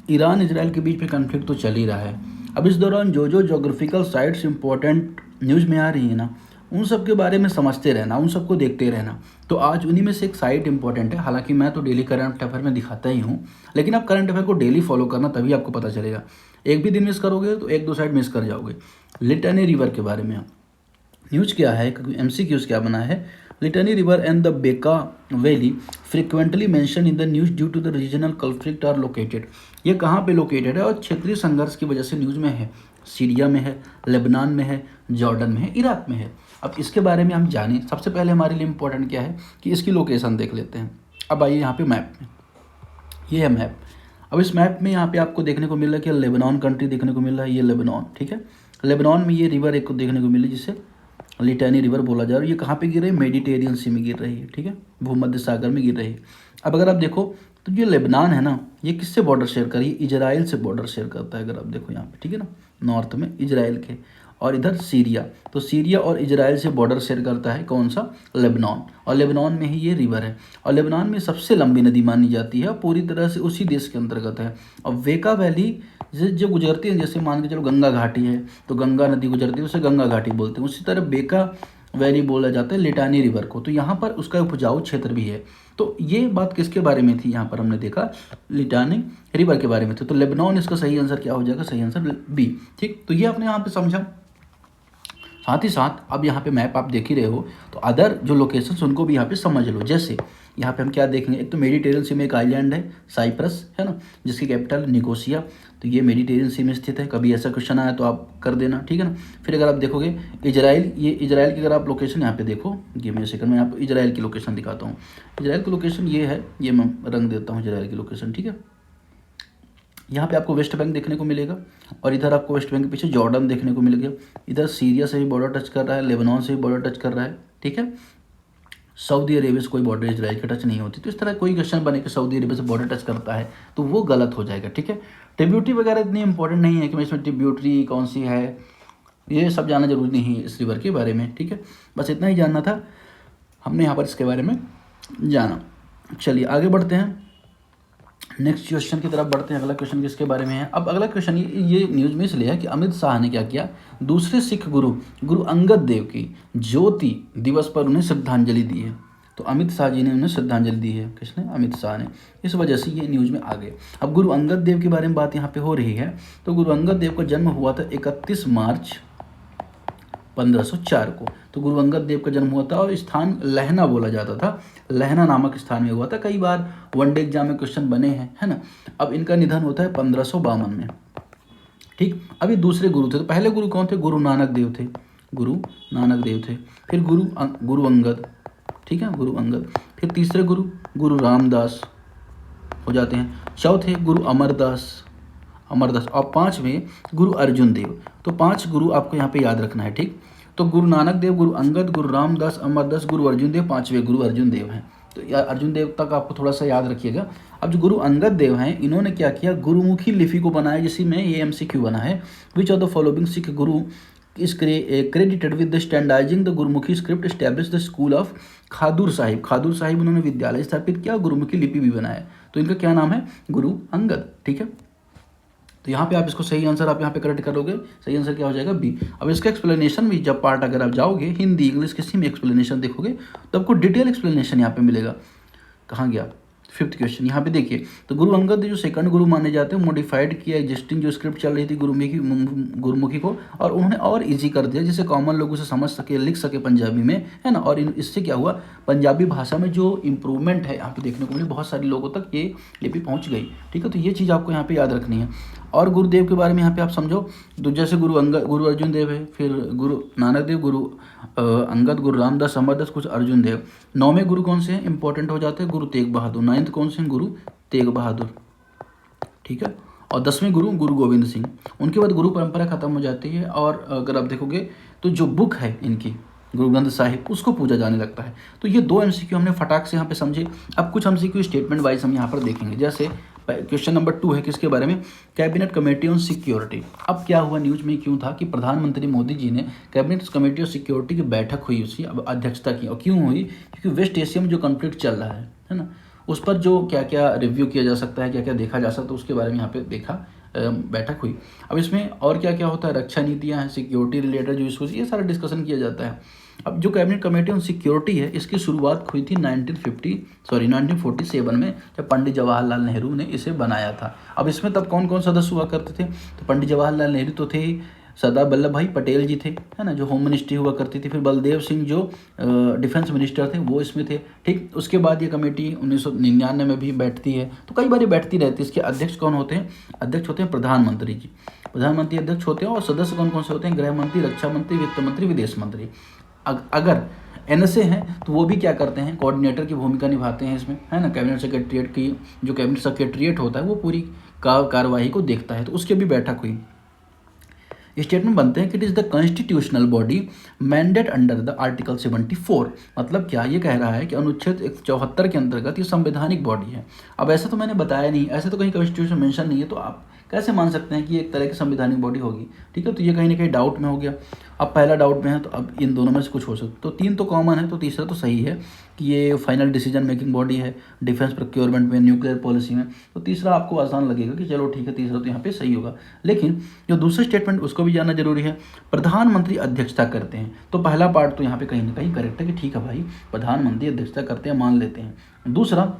Iran Israel के बीच में conflict तो चल ही रहा है। अब इस दौरान जो जो जोग्राफिकल साइट्स इंपॉर्टेंट न्यूज़ में आ रही है ना, उन सब के बारे में समझते रहना, उन सबको देखते रहना। तो आज उन्हीं में से एक साइट इंपॉर्टेंट है। हालांकि मैं तो डेली करंट अफेयर में दिखाता ही हूँ, लेकिन आप करंट अफेयर को डेली फॉलो करना, तभी आपको पता चलेगा। एक भी दिन मिस करोगे तो एक दो साइड मिस कर जाओगे। लिटनी रिवर के बारे में न्यूज़ क्या है, MCQs क्या बना है। Litani river and the Bekaa valley frequently mention in the news due to the regional conflict are located. ये कहाँ पे लोकेटेड है और क्षेत्रीय संघर्ष की वजह से न्यूज़ में है। सीरिया में है, लेबनान में है, जॉर्डन में है, इराक में है। अब इसके बारे में हम जानें। सबसे पहले हमारे लिए इम्पोर्टेंट क्या है कि इसकी लोकेशन देख लेते हैं। अब आइए यहाँ पे मैप में, ये है मैप। अब इस मैप में यहाँ पे आपको देखने को मिल रहा है कि लेबनान कंट्री देखने को मिल रहा है, ये लेबनान, ठीक है। लेबनान में ये रिवर एक को देखने को मिल रही है जिसे लिटनी रिवर बोला जा रहा है। ये कहाँ पे गिर रही है, मेडिटेरियन सी में गिर रही है, ठीक है, भूमध्य सागर में गिर रही है। अब अगर आप देखो तो जो लेबनान है ना, ये किससे बॉर्डर शेयर कर रही है, इजराइल से बॉर्डर शेयर करता है। अगर आप देखो यहाँ पे, ठीक है ना, नॉर्थ में इजराइल के, और इधर सीरिया, तो सीरिया और इजराइल से बॉर्डर शेयर करता है कौन सा, लेबनान। और लेबनान में ही ये रिवर है, और लेबनान में सबसे लंबी नदी मानी जाती है, पूरी तरह से उसी देश के अंतर्गत है। और वेका वैली जो गुजरती है, जैसे मान के चलो गंगा घाटी है तो गंगा नदी गुजरती है, उसे गंगा घाटी बोलते हैं। उसी तरह बेका वैली बोला जाता है लिटानी रिवर को। तो यहाँ पर उसका उपजाऊ क्षेत्र भी है। तो ये बात किसके बारे में थी, यहाँ पर हमने देखा लिटानी रिवर के बारे में थी। तो लेबनान इसका सही आंसर क्या हो जाएगा, सही आंसर बी, ठीक। तो ये आपने यहाँ पे समझा। साथ ही साथ अब यहाँ पे मैप आप देख ही रहे हो, तो अदर जो लोकेशंस उनको भी यहाँ पे समझ लो। जैसे यहाँ पे हम क्या देखेंगे, एक तो मेडिटेरियन सी में एक आइलैंड है साइप्रस, है ना, जिसकी कैपिटल निकोसिया। तो ये मेडिटेरियन सी में स्थित है। कभी ऐसा क्वेश्चन आया तो आप कर देना, ठीक है ना। फिर अगर आप देखोगे इजराइल, ये इजराइल की अगर आप लोकेशन यहाँ पे देखो, ये मैं सेकंड में आपको इजराइल की लोकेशन दिखाता हूँ। इजराइल की लोकेशन ये है, ये मैं रंग देता हूँ इजराइल की लोकेशन, ठीक है। यहाँ पे आपको वेस्ट बैंक देखने को मिलेगा, और इधर आपको वेस्ट बैंक के पीछे जॉर्डन देखने को मिलेगा। इधर सीरिया से भी बॉर्डर टच कर रहा है, लेबनान से भी बॉर्डर टच कर रहा है, ठीक है। सऊदी अरेबिया से कोई बॉर्डर इजराइल की टच नहीं होती। तो इस तरह कोई क्वेश्चन बने कि सऊदी अरेबिया से बॉर्डर टच करता है तो वो गलत हो जाएगा, ठीक है। ट्रिब्यूटरी वगैरह इतनी इंपॉर्टेंट नहीं है कि मैं इसमें ट्रिब्यूटरी कौन सी है, ये सब जानना जरूरी नहीं है इस रिवर के बारे में, ठीक है। बस इतना ही जानना था हमने यहाँ पर इसके बारे में जाना। चलिए आगे बढ़ते हैं, नेक्स्ट क्वेश्चन की तरफ बढ़ते हैं। अगला क्वेश्चन किसके बारे में है। अब अगला क्वेश्चन ये न्यूज़ में इसलिए है कि अमित शाह ने क्या किया, दूसरे सिख गुरु अंगद देव की ज्योति दिवस पर उन्हें श्रद्धांजलि दी है। तो अमित शाह जी ने उन्हें श्रद्धांजलि दी है, किसने, अमित शाह ने। इस वजह से ये न्यूज़ में आ गए। अब गुरु अंगद देव के बारे में बात यहाँ पे हो रही है। तो गुरु अंगद देव का जन्म हुआ था 31 मार्च 1504 को। तो गुरु अंगद देव का जन्म हुआ था, और स्थान लहना बोला जाता था, लहना नामक स्थान में हुआ था। कई बार वनडे एग्जाम में क्वेश्चन बने हैं, है ना। अब इनका निधन होता है 1552 में, ठीक। अब ये दूसरे गुरु थे। तो पहले गुरु कौन थे, गुरु नानक देव थे, गुरु नानक देव थे। फिर गुरु अंगद, ठीक है, गुरु अंगद। फिर तीसरे गुरु रामदास हो जाते हैं। चौथे गुरु अमरदास, और पांचवें गुरु अर्जुन देव। तो 5 गुरु आपको यहाँ पे याद रखना है, ठीक। तो गुरु नानक देव, गुरु अंगद, गुरु रामदास, अमरदास, गुरु अर्जुन देव, 5वें गुरु अर्जुन देव हैं। तो अर्जुन देव तक आपको थोड़ा सा याद रखिएगा। अब जो गुरु अंगद देव हैं, इन्होंने क्या किया, गुरुमुखी लिपि को बनाया, जिसी में ये MCQ बना है, which of the following Sikh guru is credited with the standardising the Gurmukhi script establish the school of Khadur Sahib. Khadur Sahib उन्होंने विद्यालय स्थापित किया, गुरुमुखी लिपि भी बनाया। तो इनका क्या नाम है, गुरु अंगद, ठीक है। तो यहाँ पे आप इसको सही आंसर आप यहाँ पे करेक्ट करोगे, सही आंसर क्या हो जाएगा, बी। अब इसका एक्सप्लेनेशन भी जब पार्ट अगर आप जाओगे हिंदी इंग्लिश किसी में एक्सप्लेनेशन देखोगे तो आपको डिटेल एक्सप्लेनेशन यहाँ पे मिलेगा। कहाँ गया, 5th क्वेश्चन यहाँ पे देखिए। तो गुरु अंगद जो सेकंड गुरु माने जाते हैं, मॉडिफाइड किया एग्जिस्टिंग जो स्क्रिप्ट चल रही थी गुरुमुखी को, और उन्होंने और इजी कर दिया, जिससे कॉमन लोग उसे समझ सके, लिख सके पंजाबी में, है ना। और इससे क्या हुआ, पंजाबी भाषा में जो इंप्रूवमेंट है यहाँ पे देखने को मिली, बहुत सारे लोगों तक ये लिपि पहुँच गई, ठीक है। तो ये चीज़ आपको यहाँ पे याद रखनी है। और गुरुदेव के बारे में यहाँ पे आप समझो, तो जैसे गुरु अर्जुन देव है, फिर गुरु नानक देव, गुरु अंगद, गुरु रामदास, अमरदास, कुछ अर्जुन देव। 9वें गुरु कौन से हैं, इंपॉर्टेंट हो जाते हैं, गुरु तेग बहादुर। 9th कौन से हैं, गुरु तेग बहादुर, ठीक है। और 10वें गुरु गोविंद सिंह। उनके बाद गुरु परंपरा खत्म हो जाती है, और अगर आप देखोगे तो जो बुक है इनकी गुरु ग्रंथ साहिब, उसको पूजा जाने लगता है। तो ये 2 MCQ हमने फटाक से यहाँ पे समझे। अब कुछ MCQ स्टेटमेंट वाइज हम यहाँ पर देखेंगे। जैसे क्वेश्चन नंबर 2 है किसके बारे में, कैबिनेट कमेटी ऑन सिक्योरिटी। अब क्या हुआ, न्यूज में क्यों था कि प्रधानमंत्री मोदी जी ने कैबिनेट कमेटी ऑन सिक्योरिटी की बैठक हुई, उसकी अब अध्यक्षता की। और क्यों हुई, क्योंकि वेस्ट एशिया में जो कॉन्फ्लिक्ट चल रहा है ना, उस पर जो क्या क्या रिव्यू किया जा सकता है, क्या क्या देखा जा सकता है, उसके बारे में यहाँ पे बैठक हुई। अब इसमें और क्या क्या होता है, रक्षा नीतियाँ हैं, सिक्योरिटी रिलेटेड जो इशूज़, ये सारा डिस्कशन किया जाता है। अब जो कैबिनेट कमेटी ऑन सिक्योरिटी है, इसकी शुरुआत हुई थी 1947 में, जब पंडित जवाहरलाल नेहरू ने इसे बनाया था। अब इसमें तब कौन कौन सदस्य हुआ करते थे, तो पंडित जवाहरलाल नेहरू तो थे, सरदार वल्लभ भाई पटेल जी थे, है ना, जो होम मिनिस्ट्री हुआ करती थी, फिर बलदेव सिंह जो डिफेंस मिनिस्टर थे वो इसमें थे, ठीक। उसके बाद ये कमेटी 1999 में भी बैठती है, तो कई बार बैठती रहती है। इसके अध्यक्ष कौन होते हैं, अध्यक्ष होते हैं प्रधानमंत्री जी, प्रधानमंत्री अध्यक्ष होते हैं। और सदस्य कौन कौन से होते हैं, गृह मंत्री, रक्षा मंत्री, वित्त मंत्री, विदेश मंत्री। अगर एनएसए हैं तो वो भी क्या करते हैं, कोऑर्डिनेटर की भूमिका निभाते हैं इसमें, है ना। कैबिनेट सेक्रेटरीट की जो कैबिनेट सेक्रेटरीट होता है वो पूरी कार्यवाही को देखता है, तो उसकी भी बैठक हुई। स्टेटमेंट बनते हैं कि it is the constitutional body mandate under the article 74। मतलब क्या ये कह रहा है कि अनुच्छेद 74 के अंतर्गत ये संवैधानिक बॉडी है। अब ऐसा तो मैंने बताया नहीं, ऐसे तो कहीं कॉन्स्टिट्यूशन मेंशन नहीं है, तो आप कैसे मान सकते हैं कि ये एक तरह की संवैधानिक बॉडी होगी, ठीक है। तो ये कहीं ना कहीं डाउट में हो गया। अब पहला डाउट में है, तो अब इन दोनों में से कुछ हो सकता है। तो 3 तो कॉमन है, तो तीसरा तो सही है कि ये फाइनल डिसीजन मेकिंग बॉडी है डिफेंस प्रोक्योरमेंट में, न्यूक्लियर पॉलिसी में। तो तीसरा आपको आसान लगेगा कि चलो ठीक है, तीसरा तो यहाँ पे सही होगा। लेकिन जो दूसरा स्टेटमेंट उसको भी जानना जरूरी है, प्रधानमंत्री अध्यक्षता करते हैं। तो पहला पार्ट तो यहाँ पे कहीं ना कहीं करेक्ट है कि ठीक है भाई, प्रधानमंत्री अध्यक्षता करते हैं, मान लेते हैं। दूसरा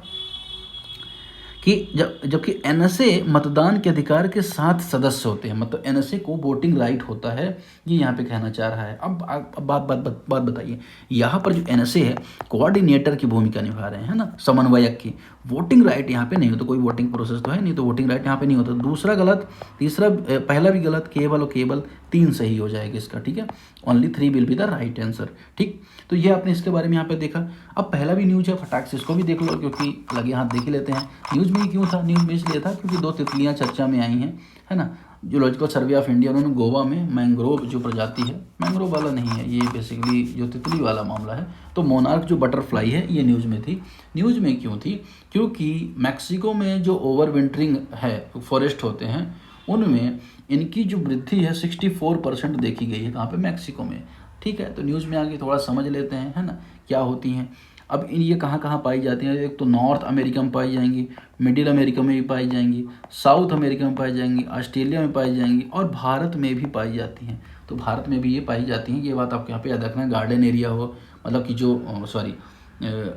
कि जबकि एनएसए मतदान के अधिकार के 7 सदस्य होते हैं, मतलब एनएसए को वोटिंग राइट होता है, ये यहाँ पे कहना चाह रहा है। अब बात बताइए, यहाँ पर जो एनएसए है कोऑर्डिनेटर की भूमिका निभा रहे हैं, है ना, समन्वयक की। वोटिंग राइट यहाँ पे नहीं हो, तो कोई वोटिंग प्रोसेस तो है नहीं, तो वोटिंग राइट यहाँ पे नहीं होता। दूसरा गलत, तीसरा पहला भी गलत, केवल और केवल 3 सही हो जाएगा इसका, ठीक है। Only 3 will be the right answer, ठीक। तो ये आपने इसके बारे में यहाँ पे देखा। अब पहला भी न्यूज है, फटाक से इसको भी देख लो, क्योंकि लगे हाथ देख ही लेते हैं। न्यूज़ में ही क्यों था, न्यूज़ में इसलिए था क्योंकि 2 तितलियाँ चर्चा में आई हैं, है ना। जूलॉजिकल सर्वे ऑफ इंडिया, उन्होंने गोवा में मैंग्रोव जो प्रजाति है, मैंग्रोव वाला नहीं है ये, बेसिकली जो तितली वाला मामला है, तो मोनार्क जो बटरफ्लाई है, ये न्यूज़ में थी। न्यूज़ में क्यों थी, क्योंकि मैक्सिको में जो ओवर विंटरिंग है, फॉरेस्ट होते हैं, उनमें इनकी जो वृद्धि है 64% देखी गई है। कहाँ पे, मैक्सिको में, ठीक है। तो न्यूज़ में आगे थोड़ा समझ लेते हैं, है ना, क्या होती हैं। अब ये कहाँ कहाँ पाई जाती हैं, एक तो नॉर्थ अमेरिका में पाई जाएंगी, मिडिल अमेरिका में भी पाई जाएंगी, साउथ अमेरिका में पाई जाएंगी, ऑस्ट्रेलिया में पाई जाएंगी, और भारत में भी पाई जाती हैं। तो भारत में भी ये पाई जाती हैं, ये बात आपको यहाँ पे याद रखना है। गार्डन एरिया हो, मतलब कि जो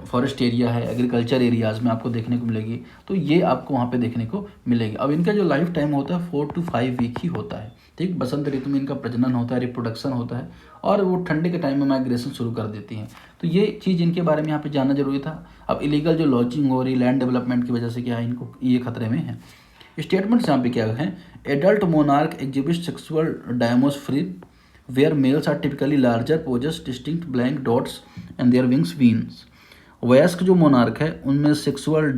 फॉरेस्ट एरिया है, एग्रीकल्चर एरियाज़ में आपको देखने को मिलेगी, तो ये आपको वहाँ पे देखने को मिलेगी। अब इनका जो लाइफ टाइम होता है 4 to 5 वीक ही होता है, ठीक। बसंत ऋतु में इनका प्रजनन होता है, रिप्रोडक्शन होता है, और वो ठंडे के टाइम में माइग्रेशन शुरू कर देती हैं। तो ये चीज़ इनके बारे में यहाँ पे जानना जरूरी था। अब इलीगल जो लॉचिंग हो रही लैंड डेवलपमेंट की वजह से क्या है, इनको ये खतरे में है। स्टेटमेंट्स यहाँ पे क्या है, adult monarch exhibit sexual dimorphism where males are typically larger, possess distinct black dots and their wings veins. वयस्क जो मोनार्क है उनमें सेक्सुअल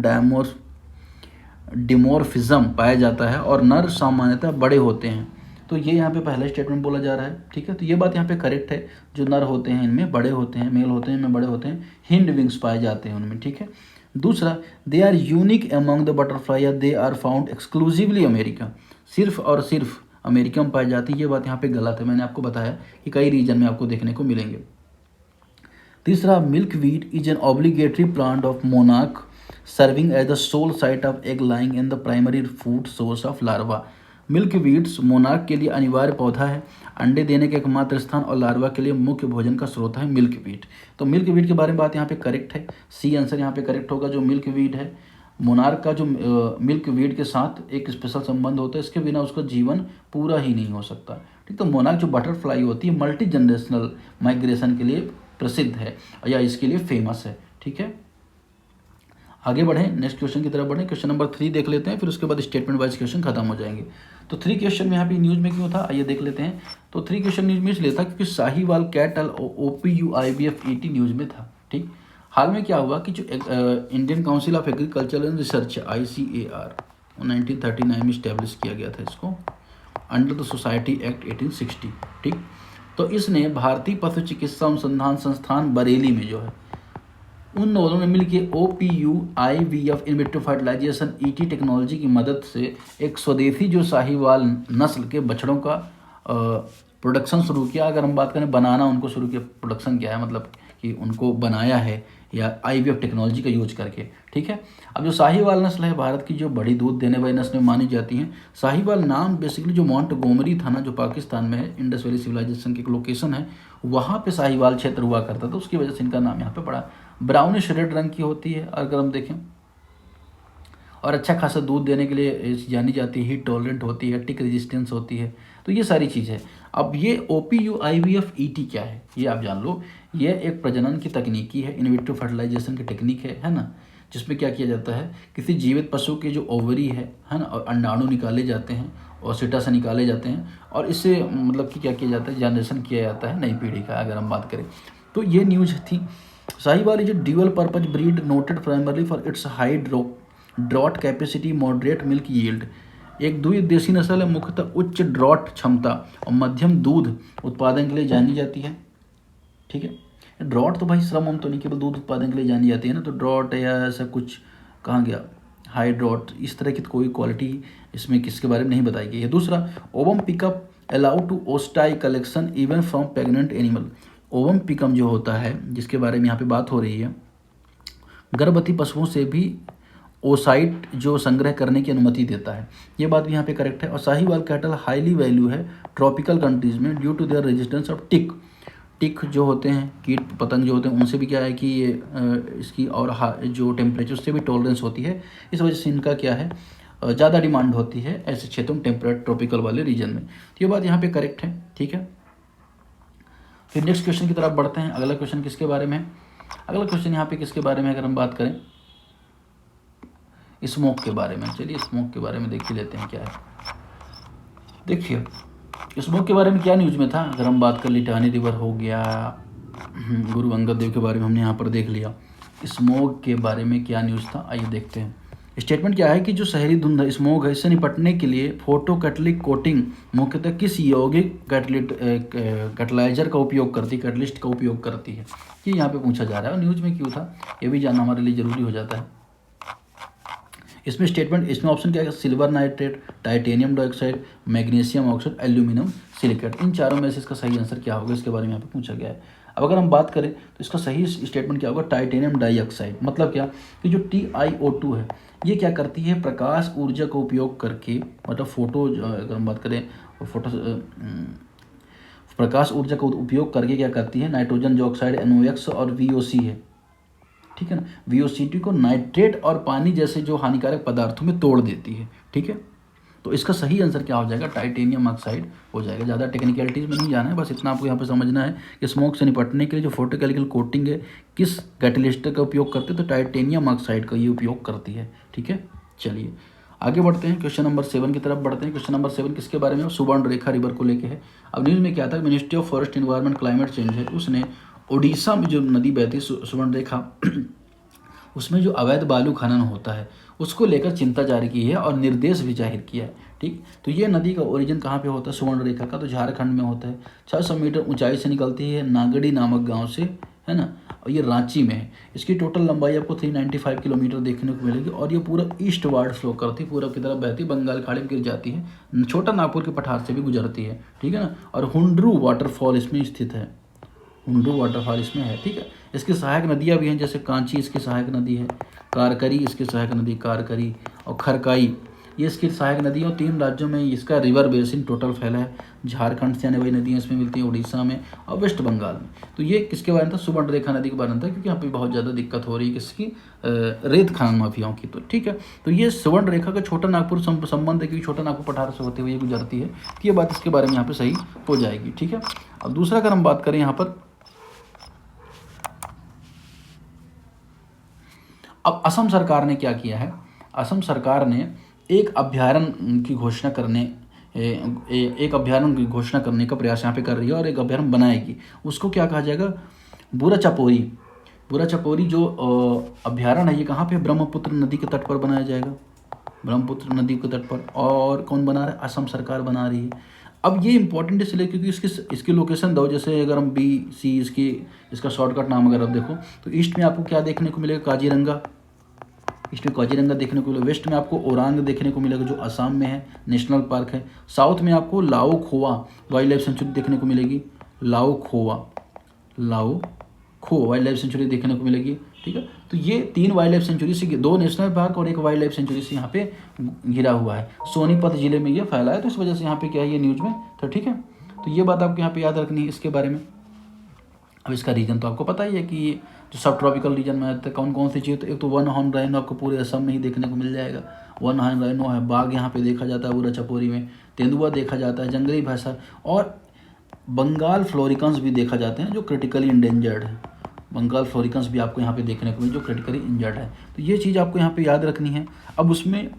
डिमोर्फिज्म पाया जाता है, और नर सामान्यतः बड़े होते हैं। तो ये यहाँ पे पहला स्टेटमेंट बोला जा रहा है, ठीक है। तो ये बात यहाँ पे करेक्ट है, जो नर होते हैं इनमें बड़े होते हैं, मेल होते हैं इनमें बड़े होते हैं, हिंड विंग्स पाए जाते हैं उनमें, ठीक है। दूसरा, they are unique among the butterfly, या they are found exclusively America, सिर्फ और सिर्फ अमेरिका में पाई जाती है। ये बात यहाँ पे गलत है, मैंने आपको बताया कि कई रीजन में आपको देखने को मिलेंगे। तीसरा, milkweed is an obligatory plant of monarch serving as the sole site of egg laying in the primary food source of larva. Milkweeds monarch के लिए अनिवार्य पौधा है, अंडे देने के एकमात्र स्थान और लार्वा के लिए मुख्य भोजन का स्रोत है मिल्कवीड। तो मिल्कवीड के बारे में बात यहाँ पे करेक्ट है, सी आंसर यहाँ पे करेक्ट होगा। जो मिल्कवीड है, मोनार्क का जो मिल्कवीड के साथ एक स्पेशल संबंध होता है, इसके बिना उसका जीवन पूरा ही नहीं हो सकता, ठीक। तो मोनार्क जो बटरफ्लाई होती है मल्टी जनरेशनल माइग्रेशन के लिए प्रसिद्ध है, या इसके लिए फेमस है, ठीक है। आगे बढ़ें, नेक्स्ट क्वेश्चन की तरफ बढ़ें। क्वेश्चन नंबर 3 देख लेते हैं, फिर उसके बाद स्टेटमेंट वाइज क्वेश्चन खत्म हो जाएंगे। तो 3 क्वेश्चन में यहाँ पे न्यूज़ में क्यों था, आइए देख लेते हैं। तो 3 क्वेश्चन न्यूज़ में इसलिए था क्योंकि Sahiwal cattle OPU IVF ET news में था, ठीक। हाल में क्या हुआ कि जो Indian council of agriculture and research ICAR 1939 में इस्टेब्लिश किया गया था इसको, अंडर द सोसाइटी एक्ट 1860, ठीक। तो इसने भारतीय पशु चिकित्सा अनुसंधान संस्थान बरेली में जो है, उन दोनों ने मिलकर OPU IVF in vitro fertilisation ET technology की मदद से एक स्वदेशी जो साहीवाल नस्ल के बछड़ों का प्रोडक्शन शुरू किया। अगर हम बात करें बनाना उनको शुरू किया, प्रोडक्शन क्या है, मतलब कि उनको बनाया है या IVF टेक्नोलॉजी का यूज करके, ठीक है। अब जो साहिवाल नस्ल है भारत की जो बड़ी दूध देने वाली नस्ल में मानी जाती है। साहिवाल नाम बेसिकली जो मोंटगोमरी था ना, जो पाकिस्तान में है, इंडस वैली सिविलाइजेशन की एक लोकेशन है, वहाँ पे साहिवाल क्षेत्र हुआ करता था, उसकी वजह से इनका नाम यहाँ पे पड़ा। ब्राउनिश रेड रंग की होती है अगर हम देखें, और अच्छा खासा दूध देने के लिए जानी जाती है, हीट टॉलरेंट होती है, टिक रेजिस्टेंस होती है। तो ये सारी चीज़ है। अब ये OPU IVF ET क्या है ये आप जान लो। ये एक प्रजनन की तकनीकी है, इन विट्रो फर्टिलाइजेशन की टेक्निक है ना, जिसमें क्या किया जाता है, किसी जीवित पशु के जो ओवरी है ना, और अंडाणु निकाले जाते हैं और सीटा से निकाले जाते हैं, और इससे मतलब कि क्या किया जाता है, जनरेशन किया जाता है नई पीढ़ी का, अगर हम बात करें तो ये न्यूज़ थी। Sahiwal is dual purpose breed noted primarily for its high drought capacity, moderate milk yield. एक द्विदेशी नस्ल है, मुख्यतः उच्च ड्रॉट क्षमता और मध्यम दूध उत्पादन के लिए जानी जाती है, ठीक है। ड्रॉट तो भाई श्रम तो नहीं, केवल दूध उत्पादन के लिए जानी जाती है ना, तो ड्रॉट या ऐसा कुछ कहाँ गया, हाई ड्रॉट, इस तरह की तो कोई क्वालिटी इसमें किसके बारे में नहीं बताई गई है। दूसरा, ovum pickup allow to oocyte collection even from pregnant animal. Ovum pickup जो होता है, जिसके बारे में यहाँ पे बात हो रही है, गर्भवती पशुओं से भी ओसाइट जो संग्रह करने की अनुमति देता है। ये बात भी यहाँ पे करेक्ट है। और साहिवाल कैटल हाईली वैल्यू है ट्रॉपिकल कंट्रीज में due to their resistance of tick जो होते हैं, कीट पतंग जो होते हैं, उनसे भी क्या है कि ये इसकी और जो टेम्परेचर से भी टॉलरेंस होती है, इस वजह से इनका क्या है, ज़्यादा डिमांड होती है ऐसे क्षेत्रों में, टेम्परेट ट्रॉपिकल वाले रीजन में। तो ये बात यहाँ पे करेक्ट है, ठीक है। फिर नेक्स्ट क्वेश्चन की तरफ बढ़ते हैं। अगला क्वेश्चन किसके बारे में है? अगला क्वेश्चन यहाँ पे किसके बारे में अगर हम बात करें, स्मोक के बारे में। चलिए स्मोक के बारे में देख ही लेते हैं क्या है। देखिए स्मोक के बारे में क्या न्यूज़ में था, अगर हम बात कर, लिटानी रिवर हो गया, गुरु अंगद देव के बारे में हमने यहाँ पर देख लिया। स्मोक के बारे में क्या न्यूज़ था, आइए देखते हैं। स्टेटमेंट क्या है कि जो शहरी धुंध स्मोक है, इससे निपटने के लिए फोटो कैटलिक कोटिंग मुख्यतः किस यौगिक कैटलाइजर का उपयोग करती, कैटलिस्ट का उपयोग करती है, ये यहाँ पे पूछा जा रहा है। और न्यूज़ में क्यों था ये भी जानना हमारे लिए ज़रूरी हो जाता है। इसमें स्टेटमेंट, इसमें ऑप्शन क्या है, silver nitrate, titanium dioxide, magnesium oxide, aluminium silicate. इन चारों में से इसका सही आंसर क्या होगा, इसके बारे में यहाँ पे पूछा गया है। अब अगर हम बात करें तो इसका सही स्टेटमेंट क्या होगा, टाइटेनियम डाइऑक्साइड। मतलब क्या कि जो TiO2 है, ये क्या करती है, प्रकाश ऊर्जा का उपयोग करके, मतलब फोटो, अगर हम बात करें फोटो, प्रकाश ऊर्जा का उपयोग करके क्या करती है, नाइट्रोजन डाइऑक्साइड NOx और VOC है, ठीक है ना, VOC2 को नाइट्रेट और पानी जैसे जो हानिकारक पदार्थों में तोड़ देती है, ठीक है। तो इसका सही आंसर क्या हो जाएगा, टाइटेनियम ऑक्साइड हो जाएगा। ज़्यादा टेक्निकलिटीज़ में नहीं जाना है, बस इतना आपको यहाँ पे समझना है कि स्मोक से निपटने के लिए जो फोटोकेमिकल कोटिंग है किस कैटलिस्ट का उपयोग करते हैं, तो टाइटेनियम ऑक्साइड का ये उपयोग करती है, ठीक है। चलिए आगे बढ़ते हैं, क्वेश्चन नंबर 7 की तरफ बढ़ते हैं। क्वेश्चन नंबर 7 किसके बारे में, सुवर्ण रेखा रिवर को लेके है। अब न्यूज़ में क्या था, ministry of forest environment climate change है, उसने उड़ीसा में जो नदी बहती सुवर्ण रेखा, उसमें जो अवैध बालू खनन होता है उसको लेकर चिंता जारी की है और निर्देश भी जाहिर किया है, ठीक। तो ये नदी का ओरिजिन कहाँ पे होता है, सुवर्ण रेखा का, तो झारखंड में होता है। 600 मीटर ऊंचाई से निकलती है नागड़ी नामक गांव से, है ना, और ये रांची में है। इसकी टोटल लंबाई आपको 395 किलोमीटर देखने को मिलेगी, और ये पूरा ईस्ट वार्ड फ्लो करती है, पूरब की तरफ बहती, बंगाल खाड़ी में गिर जाती है, छोटा नागपुर के पठार से भी गुजरती है, ठीक है ना। और हुंड्रू वाटरफॉल इसमें स्थित है, हुंड्रू वाटरफॉल इसमें है, ठीक है। इसकी सहायक नदियाँ भी हैं, जैसे कांची इसकी सहायक नदी है, कारकरी इसकी सहायक नदी कारकरी, और खरकाई ये इसकी सहायक नदी है। और 3 राज्यों में इसका रिवर बेसिन टोटल फैला है। झारखंड से आने वाली नदियाँ इसमें मिलती हैं, उड़ीसा में और वेस्ट बंगाल में। तो ये किसके बारे में था, सुवर्ण रेखा नदी के बारे में था, क्योंकि यहाँ पे बहुत ज़्यादा दिक्कत हो रही है किसकी, रेत खनन माफियाओं की, तो ठीक है। तो ये सुवर्ण रेखा का छोटा नागपुर संबंध है, क्योंकि छोटा नागपुर पठार से होते हुए गुजरती है, तो ये बात इसके बारे में यहाँ पे सही हो जाएगी, ठीक है। अब दूसरा अगर हम बात करें यहाँ पर, अब असम सरकार ने क्या किया है, असम सरकार ने एक अभ्यारण्य की घोषणा करने एक अभ्यारण्य की घोषणा करने का प्रयास यहाँ पे कर रही है, और एक अभ्यारण्य बनाएगी। उसको क्या कहा जाएगा, बुरा चपोरी जो अभ्यारण्य है, ये कहाँ पे, ब्रह्मपुत्र नदी के तट पर बनाया जाएगा, ब्रह्मपुत्र नदी के तट पर। और कौन बना रहा है, असम सरकार बना रही है। अब ये इंपॉर्टेंट इसलिए क्योंकि इसकी लोकेशन दो, जैसे अगर हम BC इसका शॉर्टकट नाम अगर आप देखो, तो ईस्ट में आपको क्या देखने को मिलेगा, काजीरंगा, ईस्ट में काजीरंगा देखने को मिलेगा। वेस्ट में आपको ओरांग देखने को मिलेगा, जो असम में है, नेशनल पार्क है। साउथ में आपको लाओ खोआ वाइल्ड लाइफ सेंचुरी देखने को मिलेगी, लाओ खो वाइल्ड लाइफ सेंचुरी देखने को मिलेगी। ठीक है। तो ये 3 वाइल्ड लाइफ सेंचुरी से, 2 नेशनल पार्क और 1 वाइल्ड लाइफ सेंचुरी से यहाँ पे घिरा हुआ है। सोनीपत जिले में ये फैला है, तो इस वजह से यहाँ पे क्या है ये न्यूज़ में, तो ठीक है। तो ये बात आपको यहाँ पे याद रखनी है इसके बारे में। अब इसका रीजन तो आपको पता ही है कि जो सब ट्रॉपिकल रीजन में आते हैं कौन कौन सी चीज़, तो एक तो वन हॉर्न राइनो आपको पूरे असम में ही देखने को मिल जाएगा। वन हॉर्न राइनो है, बाघ यहाँ पे देखा जाता है पूरा चपोरी में, तेंदुआ देखा जाता है, जंगली भैंसा, और बंगाल फ्लोरिकन्स भी देखा जाते हैं जो क्रिटिकली इंडेंजर्ड है। बंगाल फ्लोरिकन्स भी आपको यहाँ पे देखने को मिले जो क्रिटिकली इंजर्ड है। तो ये चीज़ आपको यहाँ पे याद रखनी है। अब उसमें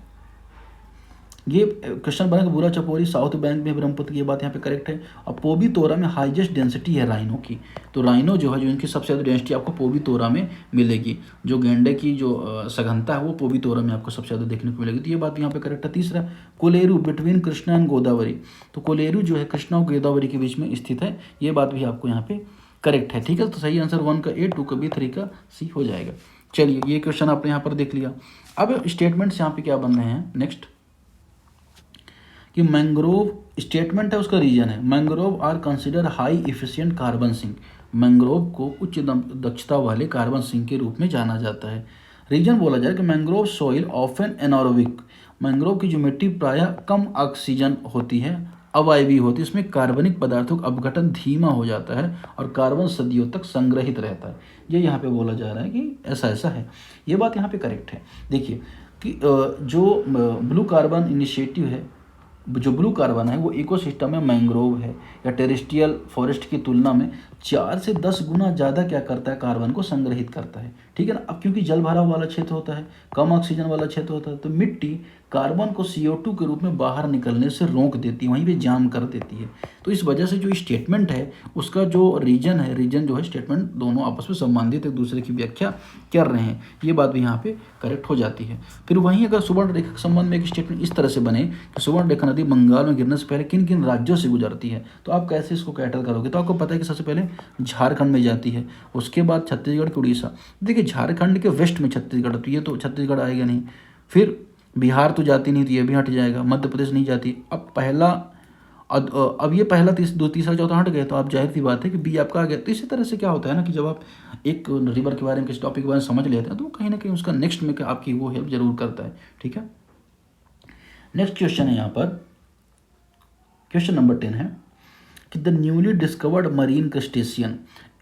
ये क्वेश्चन बना कि बुरा चपोरी साउथ बैंक में ब्रह्मपुत्र, ये बात यहाँ पे करेक्ट है। और पोबी तोरा में हाईएस्ट डेंसिटी है राइनो की, तो राइनो जो है जो इनकी सबसे ज़्यादा डेंसिटी आपको पोबी तोरा में मिलेगी। जो गेंडे की जो सघनता है वो पोबी तोरा में आपको सबसे ज़्यादा देखने को मिलेगी, तो ये बात यहाँ पे करेक्ट है। तीसरा, कोलेरू बिटवीन कृष्णा एंड गोदावरी, तो कोलेरू जो है कृष्णा और गोदावरी के बीच में स्थित है, ये बात भी आपको यहाँ पे करेक्ट है। ठीक है, तो सही आंसर 1 का A, 2 का B, 3 का C हो जाएगा। चलिए ये क्वेश्चन आपने यहाँ पर देख लिया। अब स्टेटमेंट्स यहाँ पे क्या बन रहे हैं नेक्स्ट, कि मैंग्रोव स्टेटमेंट है उसका रीजन है, mangrove are consider high efficient carbon sink, mangrove को उच्च दक्षता वाले कार्बन सिंक के रूप में जाना जाता है। रीजन बोला जाए कि mangrove soil often anaerobic, mangrove की जो मिट्टी प्रायः कम ऑक्सीजन होती है, अवायवीय होती है, इसमें कार्बनिक पदार्थों का अपघटन धीमा हो जाता है और कार्बन सदियों तक संग्रहित रहता है। ये यहाँ पे बोला जा रहा है कि ऐसा ऐसा है, ये बात यहाँ पे करेक्ट है। देखिए कि जो ब्लू कार्बन इनिशिएटिव है, जो ब्लू कार्बन है वो इकोसिस्टम में मैंग्रोव है या टेरेस्ट्रियल फॉरेस्ट की तुलना में 4 से 10 गुना ज़्यादा क्या करता है, कार्बन को संग्रहित करता है। ठीक है ना। अब क्योंकि जल भराव वाला क्षेत्र होता है, कम ऑक्सीजन वाला क्षेत्र होता है, तो मिट्टी कार्बन को CO2 के रूप में बाहर निकलने से रोक देती है, वहीं पे जाम कर देती है। तो इस वजह से जो स्टेटमेंट है उसका जो रीजन है, रीजन जो है स्टेटमेंट दोनों आपस में संबंधित एक दूसरे की व्याख्या कर रहे हैं, ये बात भी यहाँ पे करेक्ट हो जाती है। फिर वहीं अगर सुवर्ण रेखा के संबंध में एक स्टेटमेंट इस तरह से बने कि सुवर्ण रेखा नदी बंगाल में गिरने से पहले किन किन राज्यों से गुजरती है, तो आप कैसे इसको कैटर करोगे, तो आपको पता है कि सबसे पहले झारखंड में जाती है, उसके बाद छत्तीसगढ़ के उड़ीसा, देखिए झारखंड के वेस्ट में छत्तीसगढ़, तो ये तो छत्तीसगढ़ आएगा नहीं, फिर बिहार तो जाती नहीं, तो ये भी हट जाएगा, मध्य प्रदेश नहीं जाती। अब ये पहला तीसरा चौथा हट गए, तो आप जाहिर सी बात है कि B आपका आ गया। तो इसी तरह से क्या होता है ना कि जब आप एक रिवर के बारे में, किसी टॉपिक के बारे में समझ लेते हैं, तो कहीं ना कहीं उसका नेक्स्ट में आपकी वो हेल्प जरूर करता है। ठीक है, नेक्स्ट क्वेश्चन है यहाँ पर, क्वेश्चन नंबर 10 है कि the newly discovered marine crustacean,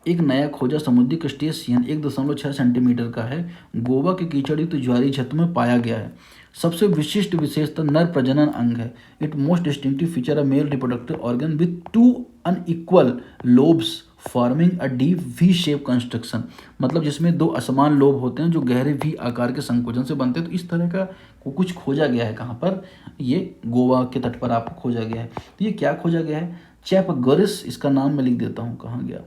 एक नया खोजा समुद्री क्रस्टेशियन 1.6 सेंटीमीटर का है, गोवा के कीचड़युक्त ज्वारी क्षेत्र में पाया गया है। सबसे विशिष्ट विशेषता नर प्रजनन अंग है। It most distinctive feature a male reproductive organ with 2 unequal lobes forming a deep V shape construction, मतलब जिसमें 2 असमान लोब होते हैं जो गहरे V आकार के संकोचन से बनते हैं। तो इस तरह का कुछ खोजा गया है, कहाँ पर, ये गोवा के तट पर आपको खोजा गया है। तो ये क्या खोजा गया है, चैपगोरिस, इसका नाम मैं लिख देता हूँ, कहाँ गया,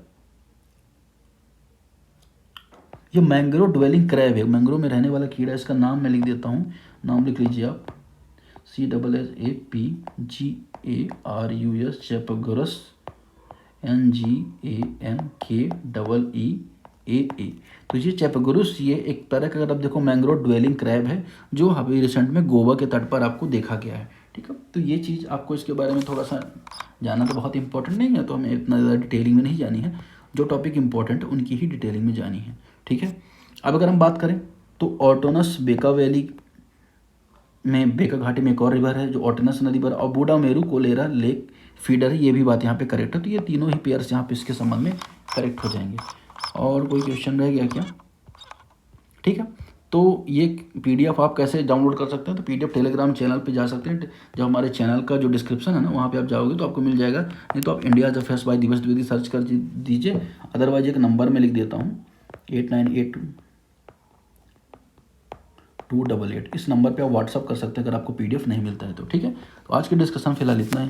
ये मैंग्रोव ड्वेलिंग क्रैब है, मैंग्रोव में रहने वाला कीड़ा, इसका नाम मैं लिख देता हूँ, नाम लिख लीजिए आप, CSSAPGARUS, चैपगोरस, NGAMKEEA। तो ये चैपगोरस, ये एक तरह का, अगर आप देखो, मैंग्रोव ड्वेलिंग क्रैब है जो अभी रिसेंट में गोवा के तट पर आपको देखा गया है। ठीक है, तो ये चीज़ आपको इसके बारे में थोड़ा सा जानना तो बहुत इंपॉर्टेंट नहीं है, तो हमें इतना ज़्यादा डिटेलिंग में नहीं जानी है, जो टॉपिक इंपॉर्टेंट है उनकी ही डिटेलिंग में जानी है। ठीक है, अब अगर हम बात करें तो ऑटोनस बेका वैली में, बेका घाटी में एक और रिवर है जो ऑटोनस नदी पर, और बूढ़ा मेरू कोलेरा लेक फीडर है, ये भी बात यहाँ पे करेक्ट है। तो ये तीनों ही पेयर्स यहाँ पे इसके संबंध में करेक्ट हो जाएंगे। और कोई क्वेश्चन रह गया क्या? ठीक है, तो ये PDF आप कैसे डाउनलोड कर सकते हैं, तो PDF टेलीग्राम चैनल पे जा सकते हैं, जब हमारे चैनल का जो डिस्क्रिप्शन है ना वहाँ पे आप जाओगे तो आपको मिल जाएगा, नहीं तो आप इंडिया द फेस बाय दिवस द्विवेदी सर्च कर दीजिए, अदरवाइज एक नंबर में लिख देता हूँ 898288, इस नंबर पे आप व्हाट्सअप कर सकते हैं अगर आपको PDF नहीं मिलता है तो। ठीक है, तो आज की डिस्कशन फिलहाल इतना है।